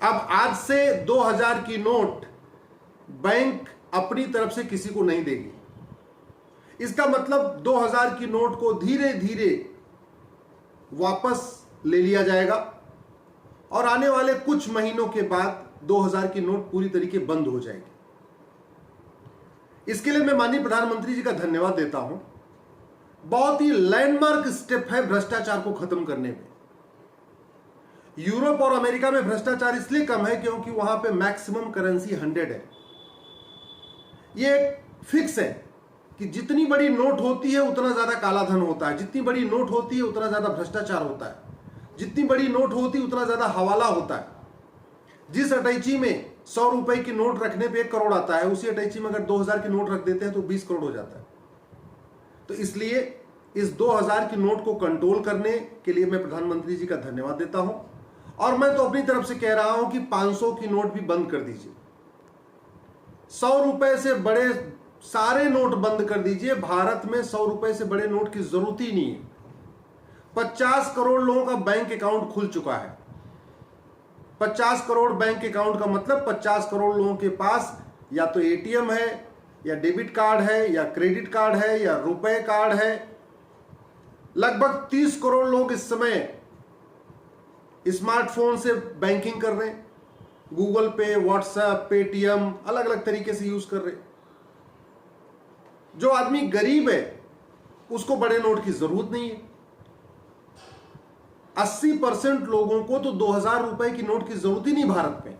अब आज से 2000 की नोट बैंक अपनी तरफ से किसी को नहीं देगी। इसका मतलब 2000 की नोट को धीरे धीरे वापस ले लिया जाएगा और आने वाले कुछ महीनों के बाद 2000 की नोट पूरी तरीके बंद हो जाएगी। इसके लिए मैं माननीय प्रधानमंत्री जी का धन्यवाद देता हूं। बहुत ही लैंडमार्क स्टेप है भ्रष्टाचार को खत्म करने में। यूरोप और अमेरिका में भ्रष्टाचार इसलिए कम है क्योंकि वहां पे मैक्सिमम करेंसी 100 है। ये एक फिक्स है कि जितनी बड़ी नोट होती है उतना ज्यादा कालाधन होता है, जितनी बड़ी नोट होती है उतना ज्यादा भ्रष्टाचार होता है, जितनी बड़ी नोट होती है उतना ज्यादा हवाला होता है। जिस अटैची में 100 रुपए की नोट रखने पे 1 करोड़ आता है, उसी अटैची में अगर 2000 की नोट रख देते हैं तो 20 करोड़ हो जाता है। तो इसलिए इस 2000 की नोट को कंट्रोल करने के लिए मैं प्रधानमंत्री जी का धन्यवाद देता हूं। और मैं तो अपनी तरफ से कह रहा हूं कि 500 की नोट भी बंद कर दीजिए, 100 रुपए से बड़े सारे नोट बंद कर दीजिए। भारत में 100 रुपए से बड़े नोट की जरूरत ही नहीं है। 50 करोड़ लोगों का बैंक अकाउंट खुल चुका है। 50 करोड़ बैंक अकाउंट का मतलब 50 करोड़ लोगों के पास या तो एटीएम है, या डेबिट कार्ड है, या क्रेडिट कार्ड है, या रुपए कार्ड है। लगभग 30 करोड़ लोग इस समय स्मार्टफोन से बैंकिंग कर रहे हैं, गूगल पे, व्हाट्सएप, पेटीएम अलग अलग तरीके से यूज कर रहे हैं। जो आदमी गरीब है उसको बड़े नोट की जरूरत नहीं है। 80% लोगों को तो 2000 रुपए की नोट की जरूरत ही नहीं भारत में।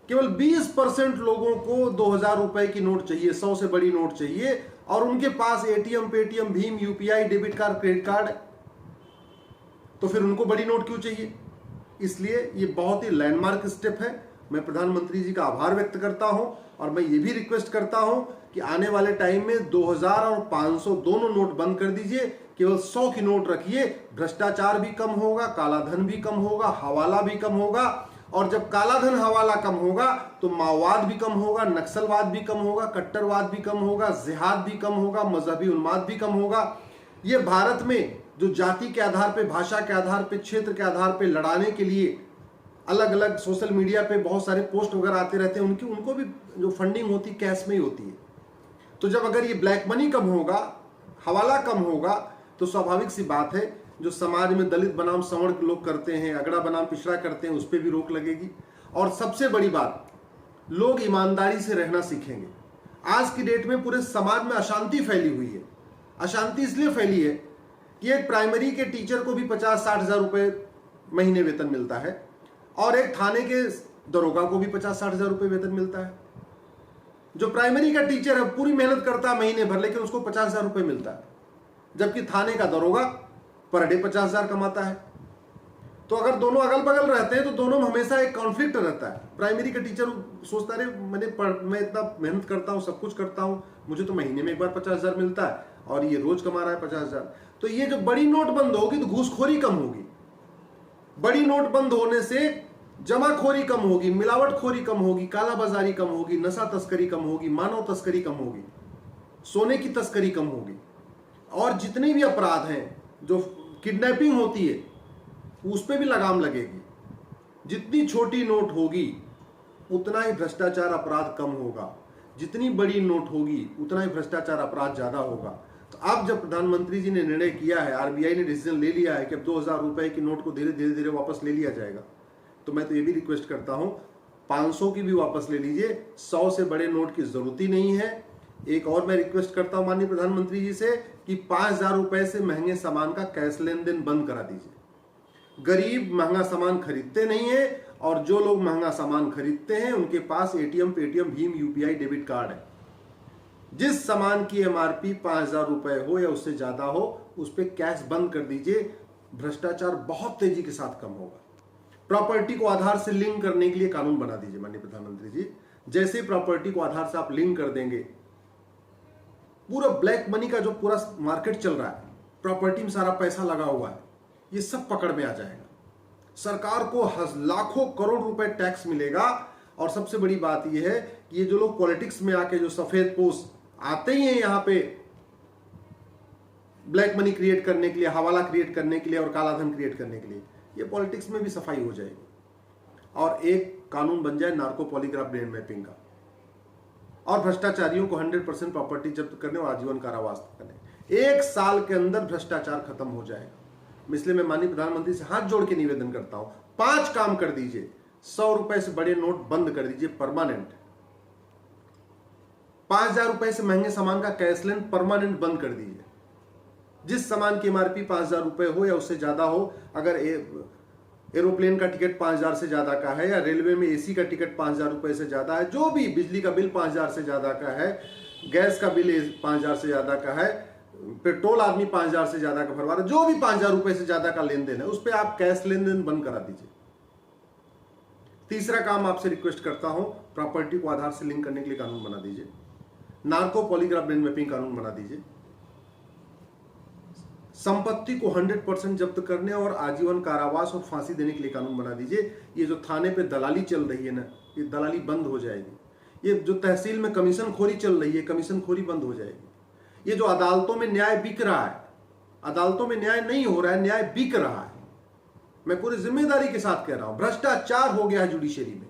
केवल 20% लोगों को 2000 रुपए की नोट चाहिए, 100 से बड़ी नोट चाहिए, और उनके पास एटीएम, पेटीएम, भीम, UPI, debit card, credit card है। तो फिर उनको बड़ी नोट क्यों चाहिए? इसलिए ये बहुत ही लैंडमार्क स्टेप है। मैं प्रधानमंत्री जी का आभार व्यक्त करता हूं और मैं ये भी रिक्वेस्ट करता हूं कि आने वाले टाइम में 2000 और 500 दोनों नोट बंद कर दीजिए, केवल 100 की नोट रखिए। भ्रष्टाचार भी कम होगा, कालाधन भी कम होगा, हवाला भी कम होगा। और जब कालाधन हवाला कम होगा तो माओवाद भी कम होगा, नक्सलवाद भी कम होगा, कट्टरवाद भी कम होगा, जिहाद भी कम होगा, मजहबी उन्माद भी कम होगा। ये भारत में जो जाति के आधार पे, भाषा के आधार पे, क्षेत्र के आधार पे लड़ाने के लिए अलग अलग सोशल मीडिया पे बहुत सारे पोस्ट वगैरह आते रहते हैं, उनको भी जो फंडिंग होती है कैश में ही होती है। तो जब अगर ये ब्लैक मनी कम होगा, हवाला कम होगा, तो स्वाभाविक सी बात है जो समाज में दलित बनाम संवर्ण लोग करते हैं, अगड़ा बनाम पिछड़ा करते हैं, उस पर भी रोक लगेगी। और सबसे बड़ी बात, लोग ईमानदारी से रहना सीखेंगे। आज की डेट में पूरे समाज में अशांति फैली हुई है। अशांति इसलिए फैली है कि एक प्राइमरी के टीचर को भी 50-60 हजार रुपए महीने वेतन मिलता है, और एक थाने के दरोगा को भी 50-60 हजार रुपए वेतन मिलता है। जो प्राइमरी का टीचर है पूरी मेहनत करता है महीने भर, लेकिन उसको 50 हजार रुपए मिलता है, जबकि थाने का दरोगा पर डे 50 हजार कमाता है। तो अगर दोनों अगल बगल रहते हैं तो दोनों में हमेशा एक कॉन्फ्लिक्ट रहता है। प्राइमरी का टीचर सोचता है मैं इतना मेहनत करता हूं, सब कुछ करता हूं, मुझे तो महीने में एक बार 50 हजार मिलता है, और ये रोज कमा रहा है 50 हजार। तो ये जो बड़ी नोट बंद होगी तो घूसखोरी कम होगी। बड़ी नोट बंद होने से जमाखोरी कम होगी, मिलावटखोरी कम होगी, कालाबाजारी कम होगी, नशा तस्करी कम होगी, मानव तस्करी कम होगी, सोने की तस्करी कम होगी, और जितने भी अपराध हैं, जो किडनैपिंग होती है उस पर भी लगाम लगेगी। जितनी छोटी नोट होगी उतना ही भ्रष्टाचार अपराध कम होगा, जितनी बड़ी नोट होगी उतना ही भ्रष्टाचार अपराध ज्यादा होगा। तो अब जब प्रधानमंत्री जी ने निर्णय किया है, आरबीआई ने डिसीजन ले लिया है कि अब 2000 रुपए की नोट को धीरे धीरे वापस ले लिया जाएगा, तो मैं तो ये भी रिक्वेस्ट करता हूं 500 की भी वापस ले लीजिए। 100 से बड़े नोट की जरूरत ही नहीं है। एक और मैं रिक्वेस्ट करता हूं माननीय प्रधानमंत्री जी से कि 5000 रुपए से महंगे सामान का कैश लेन देन बंद करा दीजिए। गरीब महंगा सामान खरीदते नहीं है, और जो लोग महंगा सामान खरीदते हैं उनके पास एटीएम, पेटीएम, भीम, यूपीआई, डेबिट कार्ड है। जिस सामान की एमआरपी 5000 रुपए हो या उससे ज्यादा हो, उस पर कैश बंद कर दीजिए। भ्रष्टाचार बहुत तेजी के साथ कम होगा। प्रॉपर्टी को आधार से लिंक करने के लिए कानून बना दीजिए माननीय प्रधानमंत्री जी। जैसे प्रॉपर्टी को आधार से आप लिंक कर देंगे, पूरा ब्लैक मनी का जो पूरा मार्केट चल रहा है, प्रॉपर्टी में सारा पैसा लगा हुआ है, ये सब पकड़ में आ जाएगा। सरकार को लाखों करोड़ रुपए टैक्स मिलेगा। और सबसे बड़ी बात यह है कि ये जो लोग पॉलिटिक्स में आके जो सफेद पोश आते ही हैं यहां पे ब्लैक मनी क्रिएट करने के लिए, हवाला क्रिएट करने के लिए और कालाधन क्रिएट करने के लिए, ये पॉलिटिक्स में भी सफाई हो जाएगी। और एक कानून बन जाए नार्को पॉलीग्राफ ब्रेन मैपिंग का, और भ्रष्टाचारियों को 100% प्रॉपर्टी जब्त करने और आजीवन कारावास करने। 1 साल के अंदर भ्रष्टाचार खत्म हो जाएगा। इसलिए मैं माननीय प्रधानमंत्री से हाथ जोड़ के निवेदन करता हूं, 5 काम कर दीजिए। 100 रुपए से बड़े नोट बंद कर दीजिए परमानेंट। 5000 रुपए से महंगे सामान का कैश लेन परमानेंट बंद कर दीजिए। जिस सामान की एमआरपी 5000 रुपए हो या उससे ज्यादा हो, अगर एरोप्लेन का टिकट 5000 से ज्यादा का है, या रेलवे में एसी का टिकट 5000 रुपए से ज्यादा है, जो भी बिजली का बिल 5000 से ज्यादा का है, गैस का बिल 5000 से ज्यादा का है, पेट्रोल आदमी 5000 से ज्यादा का भरवा रहा है, जो भी 5000 रुपए से ज्यादा का लेन देन है, उस पर आप कैश लेन देन बंद करा दीजिए। तीसरा काम आपसे रिक्वेस्ट करता हूं, प्रॉपर्टी को आधार से लिंक करने के लिए कानून बना दीजिए। नार्को पॉलीग्राफ ब्रेन मैपिंग कानून बना दीजिए। संपत्ति को 100% जब्त करने और आजीवन कारावास और फांसी देने के लिए कानून बना दीजिए। ये जो थाने पे दलाली चल रही है ना, ये दलाली बंद हो जाएगी। ये जो तहसील में कमीशन खोरी चल रही है, कमीशन खोरी बंद हो जाएगी। ये जो अदालतों में न्याय बिक रहा है, अदालतों में न्याय नहीं हो रहा है, न्याय बिक रहा है। मैं पूरी जिम्मेदारी के साथ कह रहा हूं, भ्रष्टाचार हो गया है जुडिशरी में।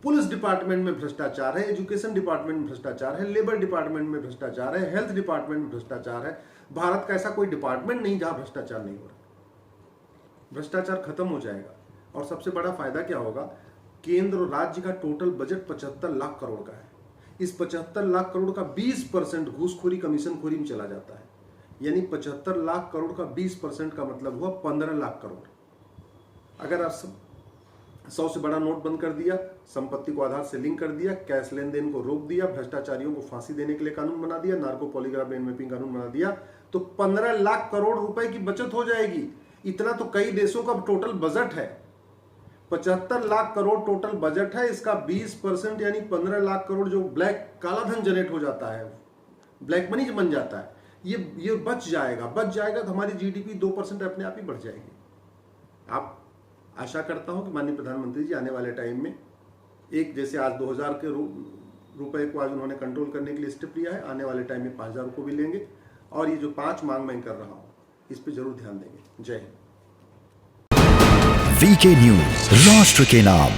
पुलिस डिपार्टमेंट में भ्रष्टाचार है, एजुकेशन डिपार्टमेंट में भ्रष्टाचार है, लेबर डिपार्टमेंट में भ्रष्टाचार है, हेल्थ डिपार्टमेंट में भ्रष्टाचार है। भारत का ऐसा कोई डिपार्टमेंट नहीं जहां भ्रष्टाचार नहीं हो रहा। भ्रष्टाचार खत्म हो जाएगा। और सबसे बड़ा फायदा क्या होगा, केंद्र और राज्य का टोटल बजट 75 लाख करोड़ का है। इस 75 लाख करोड़ का 20% घूसखोरी कमीशनखोरी में चला जाता है। यानी 75 लाख करोड़ का 20% का मतलब हुआ 15 लाख करोड़। अगर आप 100 से बड़ा नोट बंद कर दिया, संपत्ति को आधार से लिंक कर दिया, कैश लेन देन को रोक दिया, भ्रष्टाचारियों को फांसी देने के लिए कानून बना दिया, नार्को पॉलीग्राफ ब्रेन मैपिंग कानून बना दिया, तो 15 लाख करोड़ रुपए की बचत हो जाएगी। इतना तो कई देशों का टोटल बजट है। 75 लाख करोड़ टोटल बजट है, इसका 20% यानी 15 लाख करोड़ जो ब्लैक काला धन जनरेट हो जाता है, ब्लैक मनी बन जाता है, ये बच जाएगा तो हमारी जीडीपी 2% अपने आप ही बढ़ जाएगी। आप आशा करता हूं कि माननीय प्रधानमंत्री जी आने वाले टाइम में, एक जैसे आज 2000 के रुपए को आज उन्होंने कंट्रोल करने के लिए स्टेप लिया है, आने वाले टाइम में 5000 को भी लेंगे। और ये जो 5 मांग मैं कर रहा हूं, इस पे जरूर ध्यान देंगे। जय हिंद। वीके न्यूज, राष्ट्र के नाम।